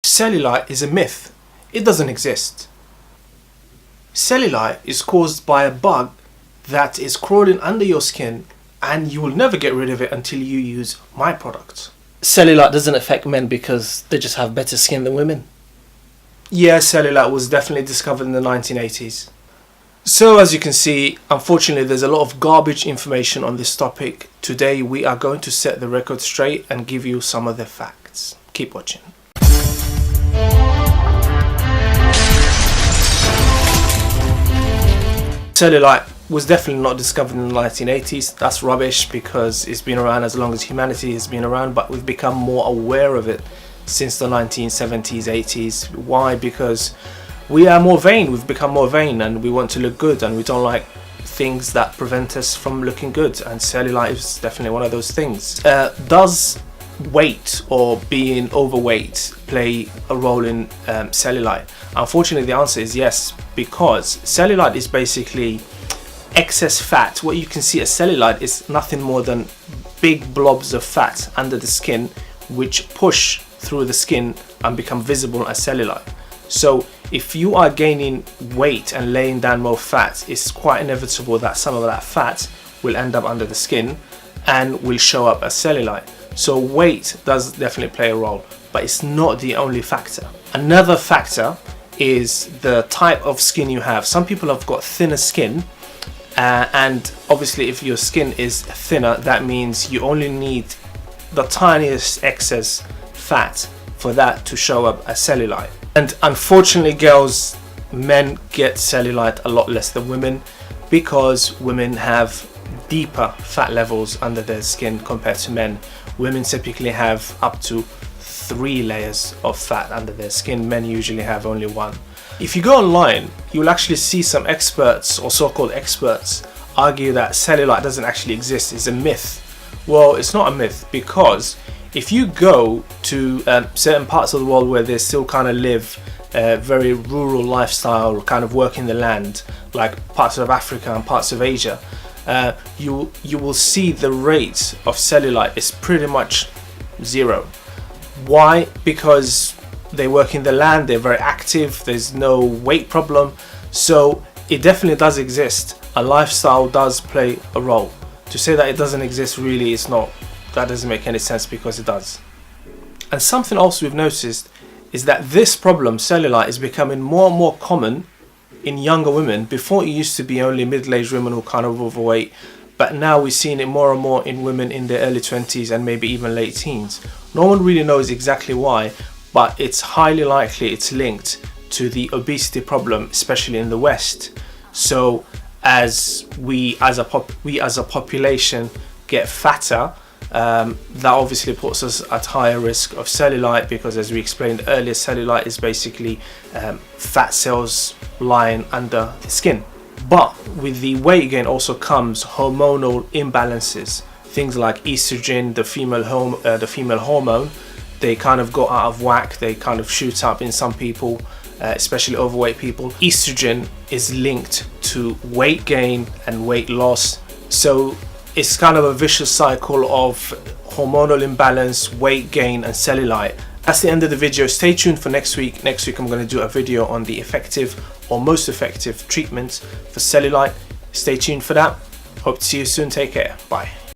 Cellulite is a myth. It doesn't exist. Cellulite is caused by a bug that is crawling under your skin, and you will never get rid of it until you use my product. Cellulite doesn't affect men because they just have better skin than women. Yeah, cellulite was definitely discovered in the 1980s. So as you can see, unfortunately there's a lot of garbage information on this topic. Today we are going to set the record straight and give you some of the facts. Keep watching. Cellulite was definitely not discovered in the 1980s. That's rubbish because it's been around as long as humanity has been around, but we've become more aware of it since the 1970s, 80s. Why? Because we are more vain. We've become more vain and we want to look good, and we don't like things that prevent us from looking good, and cellulite is definitely one of those things. Does weight or being overweight play a role in cellulite? Unfortunately the answer is yes, because cellulite is basically excess fat. What you can see as cellulite is nothing more than big blobs of fat under the skin which push through the skin and become visible as cellulite. So if you are gaining weight and laying down more fat, it's quite inevitable that some of that fat will end up under the skin and will show up as cellulite. So weight does definitely play a role, but it's not the only factor. Another factor is the type of skin you have. Some people have got thinner skin, and obviously if your skin is thinner, that means you only need the tiniest excess fat for that to show up as cellulite. And unfortunately girls, men get cellulite a lot less than women, because women have deeper fat levels under their skin compared to men. Women typically have up to 3 layers of fat under their skin. Men usually have only 1. If you go online, you will actually see some experts, or so-called experts, argue that cellulite doesn't actually exist, it's a myth. Well, it's not a myth, because if you go to certain parts of the world where they still kind of live a very rural lifestyle, kind of work in the land, like parts of Africa and parts of Asia, you will see the rate of cellulite is pretty much 0. Why? Because they work in the land, they're very active, there's no weight problem, so it definitely does exist. A lifestyle does play a role. To say that it doesn't exist, really, it's not. That doesn't make any sense, because it does. And something else we've noticed is that this problem, cellulite, is becoming more and more common in younger women. Before it used to be only middle-aged women who kind of overweight, but now we're seeing it more and more in women in their early 20s and maybe even late teens. No one really knows exactly why, but it's highly likely it's linked to the obesity problem, especially in the West. So as we as a population get fatter, that obviously puts us at higher risk of cellulite, because as we explained earlier, cellulite is basically fat cells lying under the skin. But with the weight gain also comes hormonal imbalances. Things like estrogen, the female hormone, they kind of go out of whack. They kind of shoot up in some people, especially overweight people. Estrogen is linked to weight gain and weight loss. So it's kind of a vicious cycle of hormonal imbalance, weight gain and cellulite. That's the end of the video. Stay tuned for next week. Next week I'm going to do a video on the effective or most effective treatments for cellulite. Stay tuned for that. Hope to see you soon. Take care. Bye.